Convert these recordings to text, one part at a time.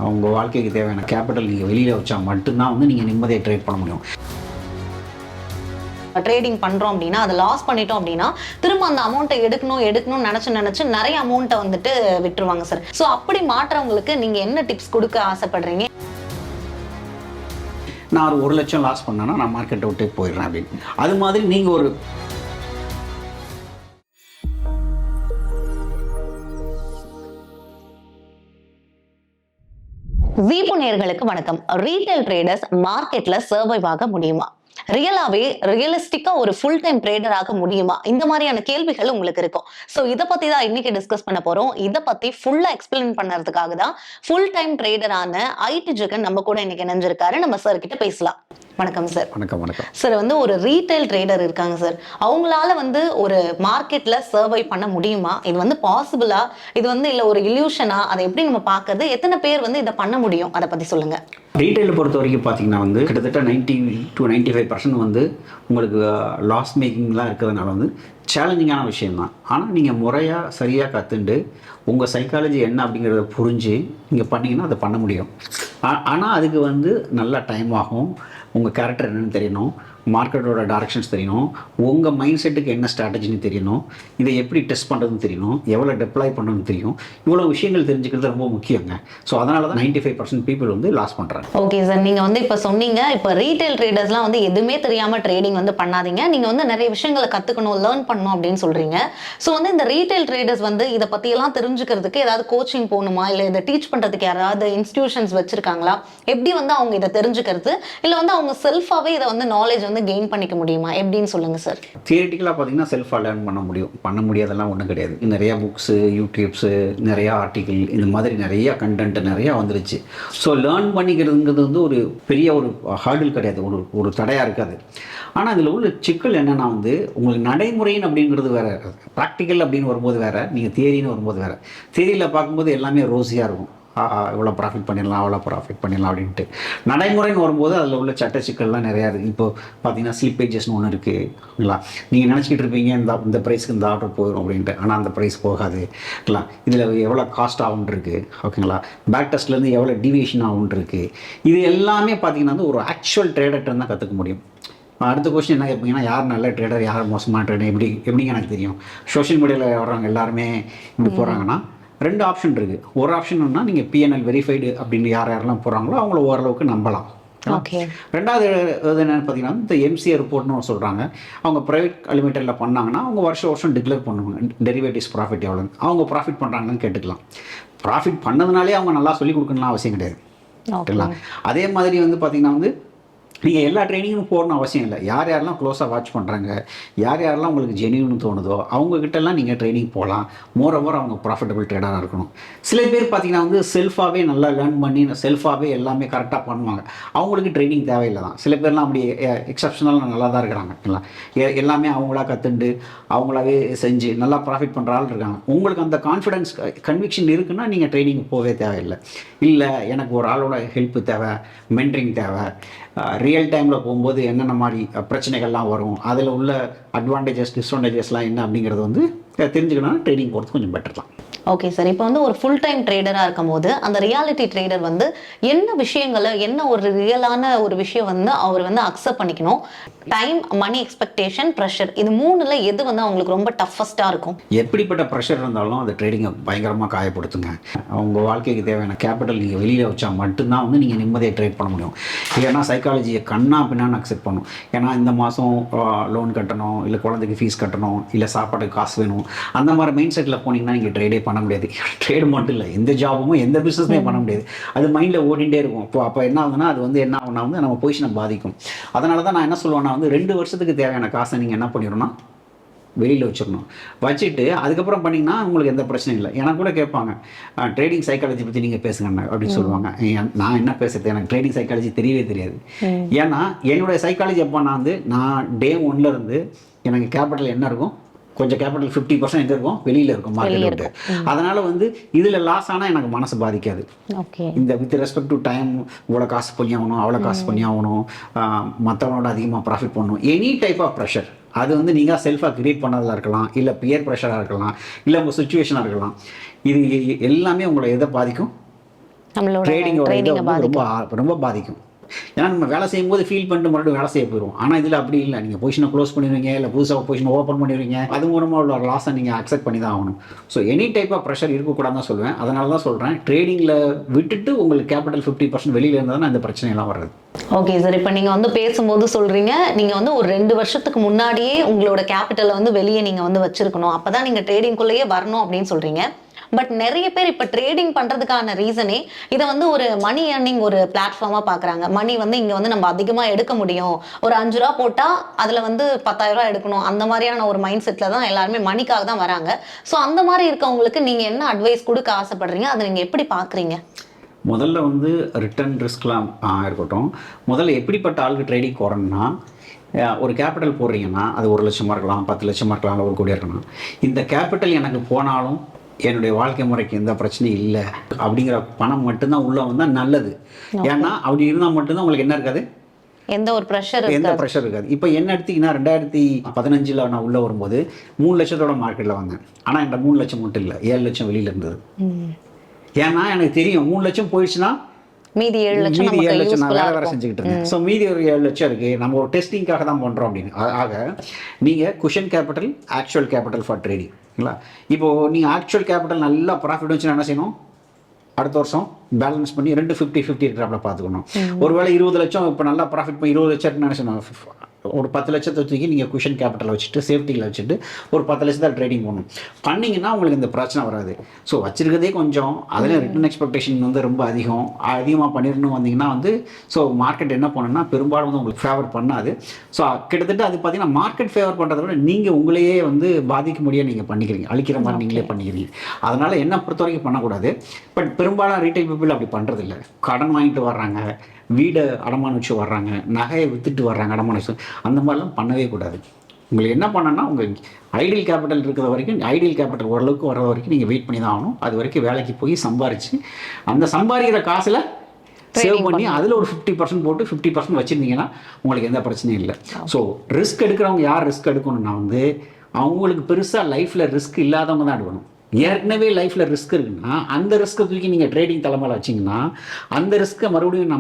உங்கள் வாழ்க்கைக்கு தேவையான கேபிட்டல் நீங்கள் வெளியில் வச்சா மட்டும்தான் வந்து நீங்கள் நிம்மதியாக ட்ரேட் பண்ண முடியும். ட்ரேடிங் பண்ணுறோம் அப்படின்னா அதை லாஸ் பண்ணிட்டோம் அப்படின்னா திரும்ப அந்த அமௌண்ட்டை எடுக்கணும்னு நினச்சி நிறைய அமௌண்ட்டை வந்துட்டு விட்டுருவாங்க சார். ஸோ அப்படி மாற்றவங்களுக்கு நீங்கள் என்ன டிப்ஸ் கொடுக்க ஆசைப்படுறீங்க? நான் ஒரு 1 லட்சம் லாஸ் பண்ணேன்னா நான் மார்க்கெட்டை விட்டே போயிடுறேன் அப்படின்னு. அது மாதிரி நீங்கள் ஒரு ஜீபு நேயர்களுக்கு வணக்கம். ரீட்டைல் ட்ரேடர்ஸ் மார்க்கெட்ல சர்வைவ் ஆக முடியுமா? ரியலிஸ்டிக்கா ஒரு ஃபுல் டைம் ட்ரேடர் ஆக முடியுமா? இந்த மாதிரியான கேள்விகள் உங்களுக்கு இருக்கும். ஸோ இதை பத்தி தான் இன்னைக்கு டிஸ்கஸ் பண்ண போறோம். இதை பத்தி ஃபுல்லா எக்ஸ்பிளைன் பண்றதுக்காக தான் ஃபுல் டைம் ட்ரேடரான ஐடி ஜெகன் நம்ம கூட இன்னைக்கு இணைஞ்சிருக்காரு. நம்ம சார் கிட்ட பேசலாம். வணக்கம் சார். வணக்கம். சார் ஒரு ரீட்டைல் ட்ரேடர் இருக்காங்க சார், அவங்களால ஒரு மார்க்கெட்ல சர்வை பண்ண முடியுமா? இது பாசிபிளா? இது இல்ல ஒரு இல்யூஷனா? அதை எப்படி நம்ம பார்க்கறது? எத்தனை பேர் இதை பண்ண முடியும்? அதை பத்தி சொல்லுங்க. ரீட்டைலை பொறுத்த வரைக்கும் பார்த்தீங்கன்னா கிட்டத்தட்ட 90 to 95% உங்களுக்கு லாஸ் மேக்கிங்லாம் இருக்கிறதுனால சேலஞ்சிங்கான விஷயம்தான். ஆனால் நீங்கள் முறையாக சரியாக கற்றுண்டு உங்கள் சைக்காலஜி என்ன அப்படிங்கிறத புரிஞ்சு நீங்கள் பண்ணிங்கன்னா அதை பண்ண முடியும். ஆனால் அதுக்கு நல்லா டைம் ஆகும். உங்கள் கேரக்டர் என்னென்னு தெரியணும், மார்க்கெட்டோட டைரக்ஷன்ஸ் தெரியணும், உங்கள் மைண்ட் செட்டுக்கு என்ன ஸ்ட்ராட்டஜின்னு தெரியணும், இதை எப்படி டெஸ்ட் பண்ணுறதுன்னு தெரியணும், எவ்வளோ டெப்ளாய் பண்ணணும்னு தெரியும். இவ்வளோ விஷயங்கள் தெரிஞ்சுக்கிறது ரொம்ப முக்கியங்க. ஸோ அதனால தான் 95% பீப்புள் லாஸ் பண்ணுறாங்க. ஓகே சார், நீங்கள் இப்போ சொன்னீங்க, இப்போ ரீட்டைல் ட்ரேடர்ஸ்லாம் எதுவுமே தெரியாமல் ட்ரேடிங் பண்ணாதீங்க, நீங்கள் நிறைய விஷயங்களை கற்றுக்கணும், லேர்ன் பண்ணணும் அப்படின்னு சொல்கிறீங்க. ஸோ இந்த ரீட்டைல் ட்ரேடர்ஸ் இதை பற்றியெல்லாம் தெரிஞ்சுக்கிறதுக்கு ஏதாவது கோச்சிங் போகணுமா? இல்லை இதை டீச் பண்ணுறதுக்கு யாராவது இன்ஸ்டிடியூஷன்ஸ் வச்சுருக்காங்களா? எப்படி அவங்க இதை தெரிஞ்சுக்கிறது? இல்லை அவங்க செல்ஃபாகவே இதை நாலேஜ் கெயின் பண்ணிக்க முடியுமா? எப்படின்னு சொல்லுங்க சார். தியரிட்டிக்கலாக பார்த்தீங்கன்னா செல்ஃபாக லேர்ன் பண்ண முடியாதெல்லாம் ஒன்றும் கிடையாது. நிறைய புக்ஸு, யூடியூப்ஸு, நிறைய ஆர்டிகிள், இந்த மாதிரி நிறைய கண்டென்ட் நிறையா வந்துருச்சு. ஸோ லேர்ன் பண்ணிக்கிறதுங்கிறது ஒரு பெரிய ஒரு ஹர்டில் கிடையாது, ஒரு தடையாக இருக்காது. ஆனால் அதில் உள்ள சிக்கல் என்னென்னா உங்களுக்கு நடைமுறைன்னு அப்படிங்கிறது வேறு, ப்ராக்டிக்கல் அப்படின்னு வரும்போது வேறு, நீங்கள் தியரின்னு வரும்போது வேறு. தியரியில் பார்க்கும்போது எல்லாமே ரோஸியாக இருக்கும், இவ்வளோ ப்ராஃபிட் பண்ணிடலாம், அவ்வளோ ப்ராஃபிட் பண்ணிடலாம் அப்படின்ட்டு. நடைமுறைன்னு வரும்போது அதில் உள்ள சட்ட சிக்கல்லாம் நிறையா இருக்குது. இப்போ பார்த்தீங்கன்னா ஸ்லிப்பேஜஸ்னு ஒன்று இருக்குங்களா, நீங்கள் நினச்சிக்கிட்டு இருப்பீங்க இந்த ப்ரைஸ்க்கு இந்த ஆர்டர் போயிடும் அப்படின்ட்டு, ஆனால் அந்த ப்ரைஸ் போகாதுங்களா. இதில் எவ்வளோ காஸ்ட் ஆகுன்னு இருக்குது, ஓகேங்களா. பேக் டெஸ்ட்லேருந்து எவ்வளோ டிவியேஷன் ஆகுன்னு இருக்குது. இது எல்லாமே பார்த்தீங்கன்னா ஒரு ஆக்சுவல் ட்ரேடர்கிட்ட தான் கற்றுக்க முடியும். அடுத்த கொஸ்டின் என்ன கேட்பீங்கன்னா, யார் நல்ல ட்ரேடர், யார் மோசமான ட்ரேடர், எப்படிங்க எனக்கு தெரியும்? சோஷியல் மீடியாவில் வர்றவங்க எல்லாருமே இப்படி போகிறாங்கன்னா 2 ஆப்ஷன் இருக்குது. ஒரு ஆப்ஷன்னா நீங்கள் பிஎன்எல் வெரிஃபைடு அப்படின்னு யாரெல்லாம் போகிறாங்களோ அவங்கள ஓரளவுக்கு நம்பலாம். ரெண்டாவது என்னென்னு பார்த்தீங்கன்னா, இந்த எம்சிஏ ரிப்போர்ட்னு சொல்கிறாங்க. அவங்க ப்ரைவேட் லிமிட்டடில் பண்ணாங்கன்னா அவங்க வருஷம் டிக்ளேர் பண்ணுவாங்க டெரிவேட்டிவ்ஸ் ப்ராஃபிட் எவ்வளோ, அவங்க ப்ராஃபிட் பண்ணுறாங்கன்னு கேட்டுக்கலாம். ப்ராஃபிட் பண்ணதுனாலே அவங்க நல்லா சொல்லிக் கொடுக்கணும்லாம் அவசியம் கிடையாது, ஓகேங்களா. அதே மாதிரி பார்த்தீங்கன்னா நீங்கள் எல்லா ட்ரைனிங்கும் போகணும்னு அவசியம் இல்லை. யாரெல்லாம் க்ளோஸாக வாட்ச் பண்ணுறாங்க, யாரெல்லாம் உங்களுக்கு ஜெனியூன்னு தோணுதோ அவங்கக்கிட்டலாம் நீங்கள் ட்ரைனிங் போகலாம். மோரோவர் அவங்க ப்ராஃபிட்டபிள் ட்ரேடராக இருக்கணும். சில பேர் பார்த்தீங்கன்னா செல்ஃபாகவே நல்லா லேர்ன் பண்ணி செல்ஃபாகவே எல்லாமே கரெக்டாக பண்ணுவாங்க, அவங்களுக்கு ட்ரைனிங் தேவையில்லை தான். சில பேர்லாம் அப்படி எக்ஸப்ஷனலாக நல்லா தான் இருக்கிறாங்க, எல்லாமே அவங்களா கற்றுண்டு அவங்களாவே செஞ்சு நல்லா ப்ராஃபிட் பண்ணுற ஆள் இருக்காங்க. உங்களுக்கு அந்த கான்ஃபிடன்ஸ் கன்விக்ஷன் இருக்குன்னா நீங்கள் ட்ரைனிங் போகவே தேவையில்லை. இல்லை எனக்கு ஒரு ஆளோட ஹெல்ப்பு தேவை, மென்டரிங் தேவை, ரியல் டைமில் போகும்போது என்னென்ன மாதிரி பிரச்சனைகள்லாம் வரும், அதில் உள்ள அட்வான்டேஜஸ் டிஸ்அட்வான்டேஜஸ்லாம் என்ன அப்படிங்கிறது தெரிஞ்சுக்கணும்னா ட்ரேடிங் போகிறது கொஞ்சம் பெட்டர் தான். ஓகே சார், இப்போ ஒரு ஃபுல் டைம் ட்ரேடராக இருக்கும் போது அந்த ரியாலிட்டி ட்ரேடர் என்ன விஷயங்களை, என்ன ஒரு ரியலான ஒரு விஷயம் அவர் அக்செப்ட் பண்ணிக்கணும்? டைம், மணி எக்ஸ்பெக்டேஷன், ப்ரெஷர், இது 3ல் எது அவங்களுக்கு ரொம்ப டஃபஸ்ட்டாக இருக்கும்? எப்படிப்பட்ட ப்ரெஷர் இருந்தாலும் அது ட்ரேடிங்கை பயங்கரமாக காயப்படுத்துங்க. உங்கள் வாழ்க்கைக்கு தேவையான கேபிட்டல் நீங்கள் வெளியில் வச்சா மட்டும்தான் நீங்கள் நிம்மதியாக ட்ரேட் பண்ண முடியும். இல்லைன்னா சைக்காலஜியை கண்ணா பின்னான்னு அக்செப்ட் பண்ணணும். ஏன்னா இந்த மாதம் லோன் கட்டணும், இல்லை குழந்தைக்கு ஃபீஸ் கட்டணும், இல்லை சாப்பாட்டுக்கு காசு வேணும், அந்த மாதிரி மைண்ட் செட்டில் போனீங்கன்னா நீங்கள் ட்ரேடே பண்ண முடியாது. ட்ரேடு மட்டும் இல்லை, எந்த ஜாபும் எந்த பிஸ்னஸுமே பண்ண முடியாது. அது மைண்டில் ஓடிட்டே இருக்கும். அப்போ என்ன ஆகுதுன்னா அது என்ன ஆகுனா நம்ம பொசிஷனை பாதிக்கும். அதனால தான் நான் என்ன சொல்லுவேன்னா 2 வருஷத்துக்கு தேவையான காசை நீங்கள் என்ன பண்ணிடணும்னா வெளியில் வச்சிடணும். வச்சுட்டு அதுக்கப்புறம் பண்ணிங்கன்னா உங்களுக்கு எந்த பிரச்சனையும் இல்லை. எனக்கு கூட கேட்பாங்க, ட்ரேடிங் சைக்காலஜி பற்றி நீங்கள் பேசுங்க அப்படின்னு சொல்லுவாங்க. நான் என்ன பேசுறது, எனக்கு ட்ரேடிங் சைக்காலஜி தெரியவே தெரியாது. ஏன்னா என்னுடைய சைக்காலஜி எப்போ நான் டே 1ல் இருந்து எனக்கு கேபிட்டல் என்ன இருக்கும், கொஞ்சம் கேபிட்டல் 50% எங்கே இருக்கும், வெளியில் இருக்கும், மார்க்கெட் விட்டு. அதனால் இதில் லாஸ் ஆனால் எனக்கு மனசு பாதிக்காது. இந்த வித் ரெஸ்பெக்ட் டு டைம், இவ்வளோ காசு பண்ணி ஆகணும், அவ்வளோ காசு பண்ணி ஆகணும், மற்றவங்களோட அதிகமாக ப்ராஃபிட் பண்ணணும், எனி டைப் ஆஃப் ப்ரெஷர். அது நீங்கள் செல்ஃபாக கிரியேட் பண்ணதாக இருக்கலாம், இல்லை பியர் ப்ரெஷராக இருக்கலாம், இல்லை உங்கள் சுச்சுவேஷனாக இருக்கலாம். இது எல்லாமே உங்களை எதை பாதிக்கும், நம்மளோட ட்ரேடிங்கோட இதை ட்ரைனிங்கை வந்து பாதிக்கும். ரொம்ப பாதிக்கும். ஏன்னா நம்ம வேலை செய்யும்போது ஃபீல் பண்ணிட்டு மறுபடியும் வேலை செய்ய போயிடும். ஆனால் இதில் அப்படி இல்லை. நீங்கள் பொசிஷனை க்ளோஸ் பண்ணிடுவீங்க, இல்லை புதுசாக பொசிஷனை ஓப்பன் பண்ணிடுவீங்க. அது மூலமாக உள்ள லாஸை நீங்கள் அக்செப்ட் பண்ணி தான் ஆகணும். So any type of pressure இருக்கக்கூடாது தான் சொல்லுவேன். அதனால தான் சொல்கிறேன், ட்ரேடிங்கில் விட்டுட்டு உங்களுக்கு கேபிட்டல் 50% வெளியில் இருந்தால் தான் இந்த பிரச்சனையெல்லாம் வர்றது. ஓகே சார், இப்போ நீங்கள் வந்து பேசும்போது சொல்கிறீங்க, நீங்கள் வந்து ஒரு 2 வருஷத்துக்கு முன்னாடியே உங்களோட கேபிட்டலை வந்து வெளியே நீங்கள் வந்து வச்சிருக்கணும், அப்போ தான் நீங்கள் ட்ரேடிங்குள்ளேயே வரணும் அப்படின்னு சொல்கிறீங்க. பட் நிறைய பேர் இப்போ ட்ரேடிங் பண்ணுறதுக்கான ரீசனே இதை வந்து ஒரு மணி ஏர்னிங் ஒரு பிளாட்ஃபார்மாக பார்க்குறாங்க. மணி வந்து இங்கே வந்து நம்ம அதிகமாக எடுக்க முடியும், ஒரு 5 ரூபா போட்டால் அதில் வந்து 10,000 ரூபா எடுக்கணும், அந்த மாதிரியான ஒரு மைண்ட் செட்டில் தான் எல்லாருமே மணிக்காக தான் வராங்க. ஸோ அந்த மாதிரி இருக்கவங்களுக்கு நீங்கள் என்ன அட்வைஸ் கொடுக்க ஆசைப்படுறீங்க, அதை நீங்கள் எப்படி பார்க்குறீங்க? முதல்ல வந்து ரிட்டர்ன் ரிஸ்க்லாம் இருக்கட்டும். முதல்ல எப்படிப்பட்ட ஆளுக்கு ட்ரேடிங் வரணும்னா, ஒரு கேபிட்டல் போடுறீங்கன்னா அது 1 லட்சமாக இருக்கலாம், 10 லட்சமாக இருக்கலாம், 1 கோடியாக இருக்கலாம். இந்த கேபிட்டல் எனக்கு போனாலும் என்னுடைய வாழ்க்கை முறைக்கு எந்த பிரச்சனையும் இல்லை அப்படிங்கிற பணம் மட்டும்தான் உள்ளே வந்தால் நல்லது. ஏன்னா அப்படி இருந்தால் மட்டும்தான் உங்களுக்கு என்ன இருக்காது, எந்த ஒரு ப்ரெஷர் இருக்காது. இப்போ என்ன எடுத்தீங்கன்னா 2015 நான் உள்ளே வரும்போது 3 லட்சத்தோட மார்க்கெட்டில் வந்தேன். ஆனால் என்கிட்ட 3 லட்சம் மட்டும் இல்லை, 7 லட்சம் வெளியில் இருந்தது. ஏன்னா எனக்கு தெரியும் 3 லட்சம் போயிடுச்சுன்னா மீதி 7 லட்சம் நான் வேலை செஞ்சுக்கிட்டு இருந்தேன். ஸோ மீதி ஒரு 7 லட்சம் இருக்குது, நம்ம ஒரு டெஸ்டிங்காக தான் பண்ணுறோம் அப்படின்னு. ஆக நீங்கள் cushion capital, actual capital for trading. இப்போது நீங்கள் ஆக்சுவல் கேபிட்டல் நல்லா ப்ராஃபிட் வந்துச்சுன்னா என்ன செய்யணும், அடுத்த வருஷம் பேலன்ஸ் பண்ணி 2 50-50 இருக்கிறப்ப பார்த்துக்கணும். ஒருவேளை 20 லட்சம் இப்போ நல்லா ப்ராஃபிட் பண்ணி 20 லட்சம் என்ன செய்யணும், ஒரு 10 லட்சத்தை தூக்கி நீங்கள் குஷன் கேபிட்டலை வச்சுட்டு சேஃப்டியில் வச்சுட்டு ஒரு 10 லட்சத்தை ட்ரேடிங் பண்ணணும். பண்ணிங்கன்னா உங்களுக்கு இந்த பிரச்சனை வராது. ஸோ வச்சுருக்கதே கொஞ்சம், அதில் ரிட்டர்ன் எக்ஸ்பெக்டேஷன் வந்து ரொம்ப அதிகமாக பண்ணிடணும் வந்தீங்கன்னா வந்து ஸோ மார்க்கெட் என்ன பண்ணணும்னா பெரும்பாலும் வந்து உங்களுக்கு ஃபேவர் பண்ணாது. ஸோ கிட்டத்தட்ட அது பார்த்தீங்கன்னா மார்க்கெட் ஃபேவர் பண்ணுறத விட நீங்கள் உங்களையே வந்து பாதிக்க முடியாது, நீங்கள் பண்ணிக்கிறீங்க, அழிக்கிற மாதிரி நீங்களே பண்ணிக்கிறீங்க. அதனால் என்ன பொறுத்த வரைக்கும் பண்ணக்கூடாது. பட் பெரும்பாலும் ரீட்டைல் பீப்புள் அப்படி பண்ணுறதில்ல. கடன் வாங்கிட்டு வர்றாங்க, வீடை அடமானம் வச்சு வர்றாங்க, நகையை விற்றுட்டு வர்றாங்க அடமானம் வச்சு. அந்த மாதிரிலாம் பண்ணவே கூடாது. உங்களுக்கு என்ன பண்ணணும்னா உங்கள் ஐடியல் கேபிட்டல் இருக்கிற வரைக்கும், ஐடியல் கேபிட்டல் ஓரளவுக்கு வர வரைக்கும் நீங்கள் வெயிட் பண்ணி தான் ஆகணும். அது வரைக்கும் வேலைக்கு போய் சம்பாரித்து அந்த சம்பாதிக்கிற காசில் சேவ் பண்ணி அதில் ஒரு 50% போட்டு 50% வச்சுருந்தீங்கன்னா உங்களுக்கு எந்த பிரச்சனையும் இல்லை. ஸோ ரிஸ்க் எடுக்கிறவங்க யார் ரிஸ்க் எடுக்கணும்னா வந்து அவங்களுக்கு பெருசாக லைஃப்பில் ரிஸ்க் இல்லாதவங்க தான் எடுக்கணும். ஏற்கனவே லைஃப்பில் ரிஸ்க் இருக்குன்னா அந்த ரிஸ்க்கை தூக்கி நீங்கள் ட்ரேடிங் தலைமையில் வச்சிங்கன்னா அந்த ரிஸ்க்கை மறுபடியும்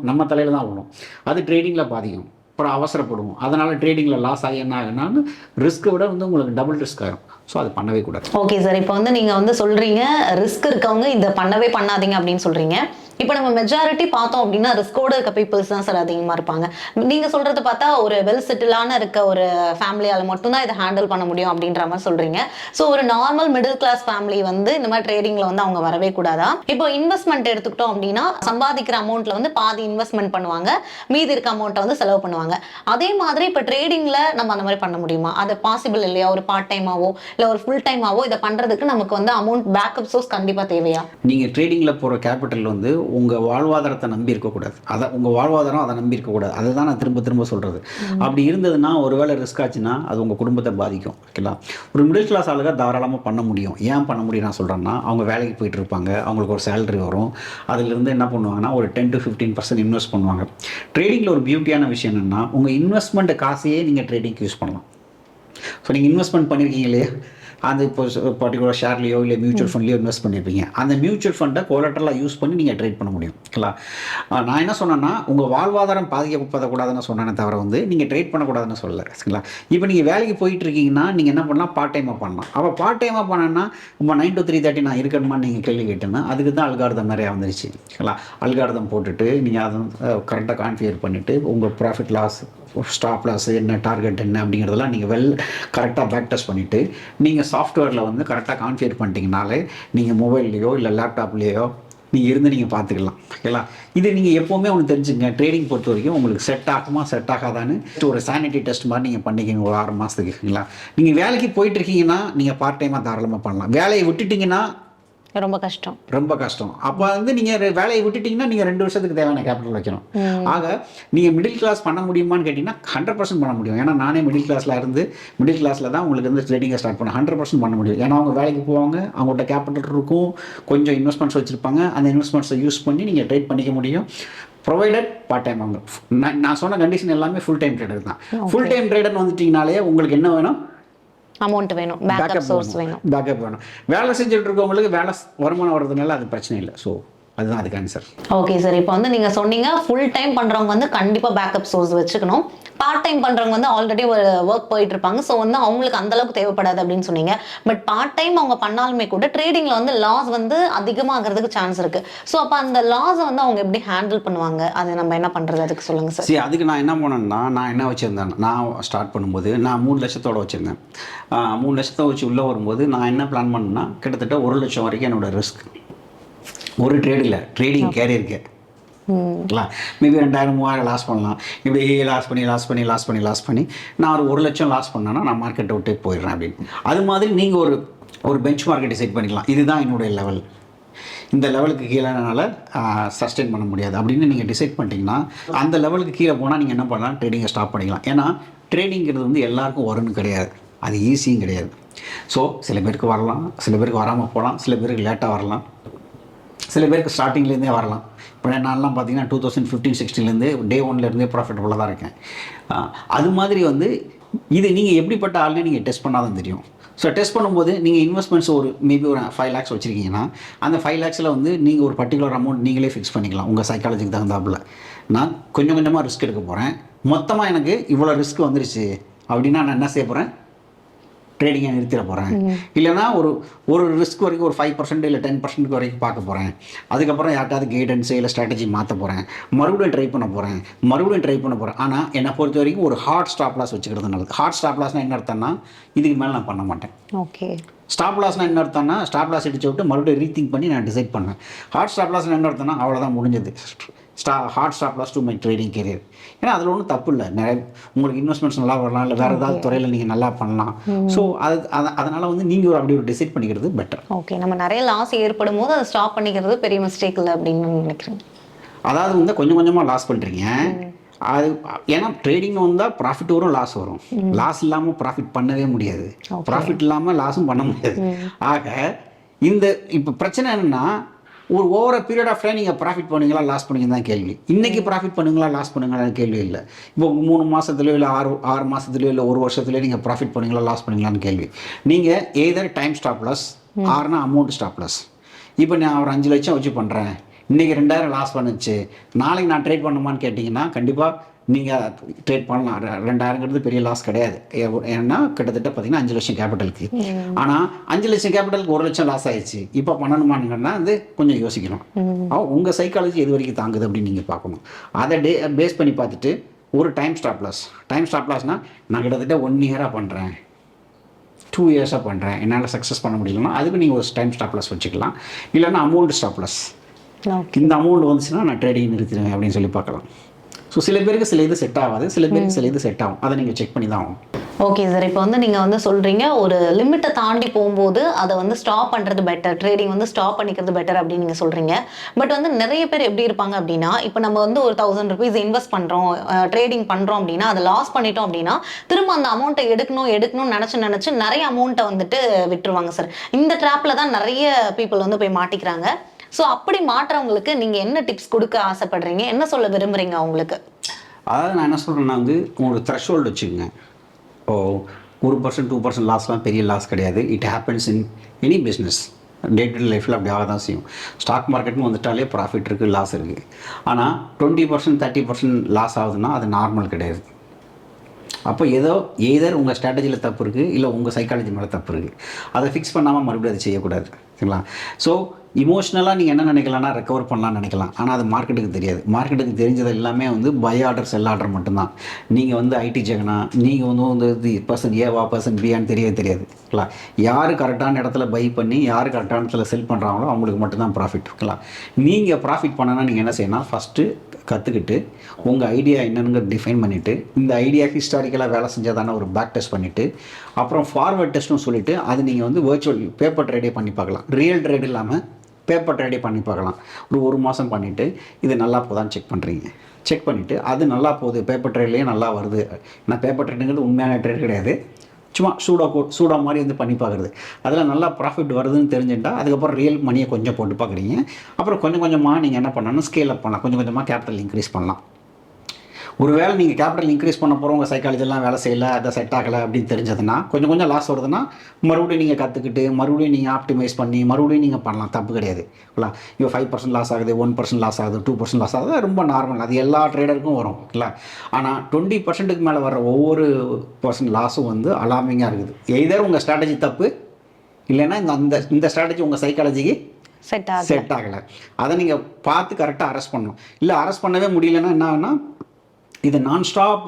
நம்ம தலையில் தான் ஆகணும். அது ட்ரேடிங்கில் பாதிக்கும். அப்புறம் அவசரப்படுவோம். அதனால் ட்ரேடிங்கில் லாஸ் ஆகி என்ன ஆகுனாலும் ரிஸ்க்கை விட வந்து உங்களுக்கு டபுள் ரிஸ்க் ஆகும். ஸோ அது பண்ணவே கூடாது. ஓகே சார், இப்போ வந்து நீங்கள் வந்து சொல்கிறீங்க ரிஸ்க் இருக்கவங்க இதை பண்ணவே பண்ணாதீங்க அப்படின்னு சொல்கிறீங்க. இப்போ நம்ம மெஜாரிட்டி பார்த்தோம் அப்படின்னா ரிஸ்கோடு இருக்க பீப்புள்ஸ் தான் சார் அதிகமாக இருப்பாங்க. நீங்கள் சொல்கிறது பார்த்தா ஒரு வெல் செட்டிலான இருக்க ஒரு ஃபேமிலியால் மட்டும்தான் இதை ஹேண்டில் பண்ண முடியும் அப்படின்ற மாதிரி சொல்கிறீங்க. ஸோ ஒரு நார்மல் மிடில் கிளாஸ் ஃபேமிலி வந்து இந்த மாதிரி ட்ரேடிங்கில் வந்து அவங்க வரவே கூடாதா? இப்போ இன்வெஸ்ட்மெண்ட் எடுத்துக்கிட்டோம் அப்படின்னா சம்பாதிக்கிற அமௌண்ட்டில் வந்து பாதி இன்வெஸ்ட்மெண்ட் பண்ணுவாங்க, மீதி இருக்க அமௌண்ட்டை வந்து செலவு பண்ணுவாங்க. அதே மாதிரி இப்போ ட்ரேடிங்கில் நம்ம அந்த மாதிரி பண்ண முடியுமா? அது பாசிபிள் இல்லையா? ஒரு பார்ட் டைமாவோ இல்லை ஒரு ஃபுல் டைமாவோ இதை பண்ணுறதுக்கு நமக்கு வந்து அமௌண்ட் பேக்கப் சோர்ஸ் கண்டிப்பாக தேவையா? நீங்கள் ட்ரேடிங்கில் போகிற கேபிட்டல் வந்து உங்கள் வாழ்வாதாரத்தை நம்பி இருக்கக்கூடாது. அதை உங்கள் வாழ்வாதாரம் அதை நம்பி இருக்கக்கூடாது. அதை தான் நான் திரும்ப சொல்கிறது. அப்படி இருந்ததுன்னா ஒருவேளை ரிஸ்க் ஆச்சுன்னா அது உங்கள் குடும்பத்தை பாதிக்கும். ஓகேங்களா? ஒரு மிடில் கிளாஸ் ஆளுங்க தாராளமாக பண்ண முடியும். ஏன் பண்ண முடியும் நான் சொல்கிறேன்னா, அவங்க வேலைக்கு போயிட்டு இருப்பாங்க, அவங்களுக்கு ஒரு சேலரி வரும், அதிலிருந்து என்ன பண்ணுவாங்கன்னா ஒரு 10-15% இன்வெஸ்ட் பண்ணுவாங்க. ட்ரேடிங்கில் ஒரு பியூட்டியான விஷயம் என்னென்னா உங்கள் இன்வெஸ்ட்மெண்ட் காசையே நீங்கள் ட்ரேடிங்க்கு யூஸ் பண்ணலாம். ஸோ நீங்கள் இன்வெஸ்ட்மெண்ட் பண்ணியிருக்கீங்க இல்லையா, அந்த இப்போ பர்டிகுலர் ஷேர்லையோ இல்லை மியூச்சுவல் ஃபண்ட்லையோ இன்வெஸ்ட் பண்ணியிருப்பீங்க, அந்த மியூச்சுவல் ஃபண்டை கோலட்டரலாக யூஸ் பண்ணி நீங்கள் ட்ரேட் பண்ண முடியும். ஓகேங்களா? நான் என்ன சொன்னேன்னா உங்கள் வாழ்வாதாரம் பாதிக்கப்படக்கூடாதுன்னு சொன்னேனே தவிர வந்து நீங்கள் ட்ரேட் பண்ணக்கூடாதுன்னு சொல்லலை. சரிங்களா? இப்போ நீங்கள் வேலைக்கு போயிட்டு இருக்கீங்கன்னா நீங்கள் என்ன பண்ணலாம், பார்ட் டைமாக பண்ணலாம். அப்போ பார்ட் டைமாக பண்ணேன்னா இப்போ 9 to 3:30 நான் இருக்கணுமா நீங்கள் கேள்வி கேட்டேன்னா அதுக்கு தான் அல்காரிதம் நிறையா வந்துருச்சு. ஓகேங்களா? அல்காரிதம் போட்டுட்டு நீங்கள் அதை கரெக்டாக கான்ஃபிகர் பண்ணிவிட்டு உங்கள் ப்ராஃபிட் லாஸ், ஸ்டாப் லாஸ் என்ன, டார்கெட் என்ன அப்படிங்கிறதெல்லாம் நீங்கள் கரெக்டாக பேக் டெஸ்ட் பண்ணிவிட்டு நீங்கள் சாஃப்ட்வேரில் வந்து கரெக்டாக கான்ஃபிகர் பண்ணிட்டீங்கனாலே நீங்கள் மொபைல்லையோ இல்லை லேப்டாப்லேயோ நீங்கள் இருந்து நீங்கள் பார்த்துக்கலாம். ஓகேங்களா? இது நீங்கள் எப்போவுமே ஒன்று தெரிஞ்சுங்க, ட்ரேடிங் பொறுத்த வரைக்கும் உங்களுக்கு செட் ஆகுமா செட் ஆகாதான்னு ஒரு சானிட்டி டெஸ்ட் மாதிரி நீங்கள் பண்ணிக்கிங்க ஒரு 6 மாதத்துக்கு. ஓகேங்களா? நீங்கள் வேலைக்கு போயிட்டு இருக்கீங்கன்னா நீங்கள் பார்ட் டைமாக தாராளமாக பண்ணலாம். வேலையை விட்டுட்டிங்கன்னா ரொம்ப கஷ்டம். அப்போ வந்து நீங்கள் வேலையை விட்டுட்டிங்கன்னா நீங்கள் 2 வருஷத்துக்கு தேவையான கேபிட்டல் வைக்கணும். ஆக நீங்கள் மிடில் கிளாஸ் பண்ண முடியுமான்னு கேட்டிங்கன்னா 100% பண்ண முடியும். ஏன்னா நானே மிடில் கிளாஸில் தான் உங்களுக்கு வந்து ட்ரேடிங்கை ஸ்டார்ட் பண்ண 100% பண்ண முடியும். ஏன்னா அவங்க வேலைக்கு போவாங்க, அவங்கள்ட்ட கேபிட்டல் இருக்கும், கொஞ்சம் இன்வெஸ்ட்மெண்ட்ஸ் வச்சுருப்பாங்க, அந்த இன்வெஸ்ட்மெண்ட்ஸை யூஸ் பண்ணி நீங்கள் ட்ரேட் பண்ணிக்க முடியும். ப்ரொவைடட் பார்ட் டைம் அவங்க. நான் சொன்ன கண்டிஷன் எல்லாமே ஃபுல் டைம் ட்ரேடர் தான். ஃபுல் டைம் ட்ரேடர்னு வந்துட்டிங்கனாலே உங்களுக்கு என்ன வேணும், அமௌண்ட் வேணும், பேக்கப் சோர்ஸ் வேணும். வேலை செஞ்சுட்டு இருக்கவங்களுக்கு வேலை வருமானம் வர்றதுனால அது பிரச்சனை இல்லை. ஸோ அதுதான் அதுக்கு ஆன்சர். ஓகே சார், இப்போ வந்து நீங்க சொன்னீங்க ஃபுல் டைம் பண்றவங்க வந்து கண்டிப்பா பேக்கப் சோர்ஸ் வச்சுக்கணும், பார்ட் டைம் பண்றவங்க வந்து ஆல்ரெடி ஒரு ஒர்க் போயிட்டு இருப்பாங்க, ஸோ வந்து அவங்களுக்கு அந்த அளவுக்கு தேவைப்படாது அப்படின்னு சொன்னீங்க. பட் பார்ட் டைம் அவங்க பண்ணாலுமே கூட ட்ரேடிங்ல வந்து லாஸ் வந்து அதிகமாகிறதுக்கு சான்ஸ் இருக்கு. ஸோ அப்போ அந்த லாஸ் வந்து அவங்க எப்படி ஹேண்டில் பண்ணுவாங்க, அதை நம்ம என்ன பண்றது, அதுக்கு சொல்லுங்க சார். சரி, அதுக்கு நான் என்ன பண்ணேன்னா, நான் என்ன வச்சுருந்தேன், நான் ஸ்டார்ட் பண்ணும்போது நான் 3 லட்சத்தோட வச்சுருந்தேன். 3 லட்சத்தை வச்சு உள்ளே வரும்போது நான் என்ன பிளான் பண்ணேன்னா, கிட்டத்தட்ட 1 லட்சம் வரைக்கும் என்னோட ரிஸ்க் ஒரு ட்ரேடில், ட்ரேடிங் கேரியருக்கு மேபி 2000 3000 லாஸ் பண்ணலாம். இப்படி லாஸ் பண்ணி நான் ஒரு 1 லட்சம் லாஸ் பண்ணேன்னா நான் மார்க்கெட்டை விட்டு போயிடுறேன் அப்படின்னு. அது மாதிரி நீங்கள் ஒரு பெஞ்ச் மார்க்கெட் டிசைட் பண்ணிக்கலாம். இதுதான் என்னுடைய லெவல், இந்த லெவலுக்கு கீழே என்னால் சஸ்டெயின் பண்ண முடியாது அப்படின்னு நீங்கள் டிசைட் பண்ணிட்டீங்கன்னா, அந்த லெவலுக்கு கீழே போனால் நீங்கள் என்ன பண்ணலாம், ட்ரேடிங்கை ஸ்டாப் பண்ணிக்கலாம். ஏன்னா ட்ரேடிங்கிறது வந்து எல்லாருக்கும் வரும்னு கிடையாது, அது ஈஸியும் கிடையாது. ஸோ சில பேருக்கு வரலாம், சில பேருக்கு வராமல் போகலாம், சில பேருக்கு லேட்டாக வரலாம், சில பேருக்கு ஸ்டார்டிங்லேருந்தே வரலாம். இப்போ நான்லாம் பார்த்தீங்கன்னா 2015-16 டே 1லேருந்தே ப்ராஃபிட்டபுளாக தான் இருக்கேன். அது மாதிரி வந்து இது நீங்கள் எப்படிப்பட்ட ஆள்னு நீங்கள் டெஸ்ட் பண்ணாதான் தெரியும். ஸோ டெஸ்ட் பண்ணும்போது நீங்கள் இன்வெஸ்ட்மெண்ட்ஸ் மேபி ஒரு 5 lakhs வச்சுருக்கீங்கன்னா, அந்த 5 lakhsல வந்து நீங்கள் ஒரு பர்டிகுலர் அமௌண்ட் நீங்களே ஃபிக்ஸ் பண்ணிக்கலாம் உங்கள் சைக்காலஜிக்கு தகுந்தாப்புல. நான் கொஞ்சம் கொஞ்சமாக ரிஸ்க் எடுக்க போகிறேன், மொத்தமாக எனக்கு இவ்வளோ ரிஸ்க் வந்துருச்சு அப்படின்னா நான் என்ன செய்ய போகிறேன், ட்ரேடிங்கை நிறுத்திட போகிறேன். இல்லைனா ஒரு ரிஸ்க் வரைக்கும் ஒரு 5% இல்லை 10% வரைக்கும் பார்க்க போகிறேன். அதுக்கப்புறம் யார்ட்டாவது கைடன்ஸு இல்லை ஸ்ட்ராட்டஜி மாற்ற போகிறேன், மறுபடியும் ட்ரை பண்ண போகிறேன். ஆனால் என்னை பொறுத்த வரைக்கும் ஒரு ஹார்ட் ஸ்டாப் லாஸ் வச்சுக்கிறது நல்லது. ஹார்ட் ஸ்டாப் லாஸ்னால் என்ன அர்த்தம்னா, இதுக்கு மேலே நான் பண்ண மாட்டேன். ஓகே. ஸ்டாப் லாஸ்னால் என்ன அர்த்தம்னா, ஸ்டாப் லாஸ் அடிச்சு விட்டு மறுபடியும் ரீதிங்க் பண்ணி நான் டிசைட் பண்ணேன். ஹார்ட் ஸ்டாப் லாஸ்னால் என்ன அர்த்தம்னா, அவ்வளோதான் முடிஞ்சது, hard stop loss to my trading career. ஏன்னா அதில் ஒன்றும் தப்பு இல்லை, நிறைய உங்களுக்கு இன்வெஸ்ட்மெண்ட்ஸ் நல்லா வரலாம், இல்லை வேறு ஏதாவது துறையில் நீங்கள் நல்லா பண்ணலாம். ஸோ அதனால் வந்து நீங்கள் அப்படி ஒரு டிசைட் பண்ணிக்கிறது பெட்டர். ஓகே, நம்ம நிறைய லாஸ் ஏற்படும் போது அதை ஸ்டாப் பண்ணிக்கிறது பெரிய மிஸ்டேக் இல்லை அப்படின்னு நினைக்கிறேன். அதாவது வந்து கொஞ்சம் கொஞ்சமாக லாஸ் பண்ணுறீங்க, அது ஏன்னா ட்ரேடிங் வந்தால் ப்ராஃபிட் வரும், லாஸ் வரும். லாஸ் இல்லாமல் ப்ராஃபிட் பண்ணவே முடியாது, ப்ராஃபிட் இல்லாமல் லாஸும் பண்ண முடியாது. ஆக இப்போ பிரச்சனை என்னென்னா, ஒரு ஓவர பீரியட் ஆஃப் டைம் நீங்கள் ப்ராஃபிட் பண்ணுவீங்களா லாஸ் பண்ணுவீங்க தான் கேள்வி. இன்றைக்கி ப்ராஃபிட் பண்ணுவீங்களா லாஸ் பண்ணுவீங்களான்னு கேள்வி இல்லை. இப்போ 3 மாதத்துலையோ இல்லை 6 மாதத்துலையோ இல்லை 1 வருஷத்துலையோ நீங்கள் ப்ராஃபிட் பண்ணுவீங்களா லாஸ் பண்ணுவீங்களான்னு கேள்வி. நீங்கள் எய்தர் டைம் ஸ்டாப் லாஸ் ஆர்னா அமௌண்ட் ஸ்டாப் லாஸ். இப்போ நான் ஒரு 5 லட்சம் வச்சு பண்ணுறேன், இன்றைக்கி 2000 லாஸ் பண்ணுச்சு, நாளைக்கு நான் ட்ரேட் பண்ணுமான்னு கேட்டிங்கன்னா கண்டிப்பாக நீங்கள் ட்ரேட் பண்ணலாம். 2000ங்கிறது பெரிய லாஸ் கிடையாது. ஏன்னா கிட்டத்தட்ட பார்த்தீங்கன்னா 5 லட்சம் கேபிட்டலுக்கு. ஆனால் 5 லட்சம் கேபிட்டலுக்கு 1 லட்சம் லாஸ் ஆயிடுச்சு, இப்போ பண்ணணுமானுங்கன்னா அது கொஞ்சம் யோசிக்கணும். உங்கள் சைக்காலஜி எது வரைக்கும் தாங்குது அப்படின்னு நீங்கள் பார்க்கணும். அதை பேஸ் பண்ணி பார்த்துட்டு ஒரு டைம் ஸ்டாப் லாஸ்னால் நான் கிட்டத்தட்ட 1 இயராக பண்ணுறேன், 2 இயர்ஸாக பண்ணுறேன், என்னால் சக்ஸஸ் பண்ண முடியலன்னா அதுக்கு நீங்கள் ஒரு டைம் ஸ்டாப் லாஸ் வச்சுக்கலாம். இல்லைன்னா அமௌண்ட் ஸ்டாப் லாஸ், இந்த அமௌண்ட் வந்துச்சுன்னா நான் ட்ரேடிங் நிறுத்திடுவேன் அப்படின்னு சொல்லி பார்க்கலாம். ஸோ சில பேருக்கு சில இது செட் ஆகாது, சில பேருக்கு சில இது செட் ஆகும், அதை நீங்கள் செக் பண்ணி தான் ஆகும். ஓகே சார், இப்போ வந்து நீங்கள் வந்து சொல்கிறீங்க ஒரு லிமிட்டை தாண்டி போகும்போது அதை வந்து ஸ்டாப் பண்ணுறது பெட்டர், ட்ரேடிங் வந்து ஸ்டாப் பண்ணிக்கிறது பெட்டர் அப்படின்னு நீங்கள் சொல்கிறீங்க. பட் வந்து நிறைய பேர் எப்படி இருப்பாங்க அப்படின்னா, இப்போ நம்ம வந்து ஒரு 1000 rupees இன்வெஸ்ட் பண்ணுறோம், ட்ரேடிங் பண்ணுறோம் அப்படின்னா அதை லாஸ் பண்ணிட்டோம் அப்படின்னா திரும்ப அந்த அமௌண்ட்டை எடுக்கணும்னு நினச்சி நிறைய அமௌண்ட்டை வந்துட்டு விட்டுருவாங்க சார். இந்த ட்ராப்பில் தான் நிறைய பீப்புள் வந்து போய் மாட்டிக்கிறாங்க. ஸோ அப்படி மாற்றவங்களுக்கு நீங்கள் என்ன டிப்ஸ் கொடுக்க ஆசைப்படுறீங்க, என்ன சொல்ல விரும்புகிறீங்க அவங்களுக்கு? அதாவது நான் என்ன சொல்கிறேன்னா வந்து ஒரு த்ரெஷ்ஹோல்டு வச்சுக்கோங்க. ஓ 1% 2% லாஸ்லாம் பெரிய லாஸ் கிடையாது. It happens in any business, day to day லைஃப்பில் அப்படி ஆக தான் செய்யும். ஸ்டாக் மார்க்கெட்னு வந்துட்டாலே ப்ராஃபிட் இருக்குது, லாஸ் இருக்குது. ஆனால் 20% 30% லாஸ் ஆகுதுன்னா அது நார்மல் கிடையாது. அப்போ எதர் உங்கள் ஸ்ட்ராட்டஜியில் தப்பு இருக்குது, இல்லை உங்கள் சைக்காலஜி மேலே தப்பு இருக்குது. அதை ஃபிக்ஸ் பண்ணாமல் மறுபடியும் அதை செய்யக்கூடாது, சரிங்களா? ஸோ இமோஷ்னலாக நீங்கள் என்ன நினைக்கலாம்னா ரெக்கவர் பண்ணலாம்னு நினைக்கலாம், ஆனால் அது மார்க்கெட்டுக்கு தெரியாது. மார்க்கெட்டுக்கு தெரிஞ்சது எல்லாமே வந்து பை ஆர்டர் செல் ஆர்டர் மட்டும்தான். நீங்கள் வந்து ஐடி ஜெகனா, நீங்கள் வந்து பர்சன் ஏவா பர்சன் பியான்னு தெரியாது, ஓகேங்களா? யார் கரெக்டான இடத்துல பை பண்ணி யார் கரெக்டான இடத்துல செல் பண்ணுறாங்களோ அவங்களுக்கு மட்டும்தான் ப்ராஃபிட், ஓகேங்களா? நீங்கள் ப்ராஃபிட் பண்ணனா நீங்கள் என்ன செய்யணும், ஃபஸ்ட்டு கற்றுக்கிட்டு உங்கள் ஐடியா என்னன்னு டிஃபைன் பண்ணிவிட்டு, இந்த ஐடியா ஹிஸ்டாரிக்கலாக வேலை செஞ்சதான ஒரு பேக் டெஸ்ட் பண்ணிவிட்டு, அப்புறம் ஃபார்வர்ட் டெஸ்ட்னு சொல்லிவிட்டு அது நீங்கள் வந்து வர்ச்சுவல் பேப்பர் ட்ரேடே பண்ணி பார்க்கலாம். ரியல் ட்ரேட் இல்லாமல் பேப்பர் ட்ரேடே பண்ணி பார்க்கலாம். ஒரு மாதம் பண்ணிவிட்டு இது நல்லா போதான்னு செக் பண்ணிவிட்டு அது நல்லா போகுது, பேப்பர் ட்ரேட்லேயே நல்லா வருது. ஏன்னா பேப்பர் ட்ரேடுங்கிறது உண்மையான ட்ரேட் கிடையாது, சும்மா சூடா மாதிரி வந்து பண்ணி பார்க்குறது. அதில் நல்லா ப்ராஃபிட் வருதுன்னு தெரிஞ்சுட்டா அதுக்கப்புறம் ரியல் மணியை கொஞ்சம் போட்டு பார்க்குறீங்க. அப்புறம் கொஞ்சம் கொஞ்சமாக நீங்கள் என்ன பண்ணணும், ஸ்கேல் அப் பண்ணலாம், கொஞ்சம் கொஞ்சமாக கேபிட்டல் இன்க்ரீஸ் பண்ணலாம். ஒருவேளை நீங்கள் கேபிட்டல் இன்க்ரீஸ் பண்ண போகிறோம் உங்கள் சைக்காலஜிலாம் வேலை செய்யலை அதை செட் ஆகலை அப்படின்னு தெரிஞ்சதுன்னா கொஞ்சம் கொஞ்சம் லாஸ் வருதுன்னா மறுபடியும் நீங்கள் கற்றுக்கிட்டு மறுபடியும் நீங்கள் ஆப்டிமைஸ் பண்ணி மறுபடியும் நீங்கள் பண்ணலாம், தப்பு கிடையாது. இல்லை இப்போ 5% லாஸ் ஆகுது, 1% லாஸ் ஆகுது, 2% லாஸ் ஆகுது, ரொம்ப நார்மல், அது எல்லா ட்ரேடருக்கும் வரும். இல்லை ஆனால் 20%க்கு மேலே வர ஒவ்வொரு பர்சன்ட் லாஸும் வந்து அலார்மிங்காக இருக்குது. எய்தர் உங்கள் ஸ்ட்ராட்டஜி தப்பு, இல்லைன்னா இந்த ஸ்ட்ராட்டஜி உங்கள் சைக்காலஜிக்கு செட் ஆகலை. அதை நீங்கள் பார்த்து கரெக்டாக அரெஸ்ட் பண்ணணும். இல்லை அரெஸ்ட் பண்ணவே முடியலன்னா என்ன ஆகுனா இது நான்ஸ்டாப்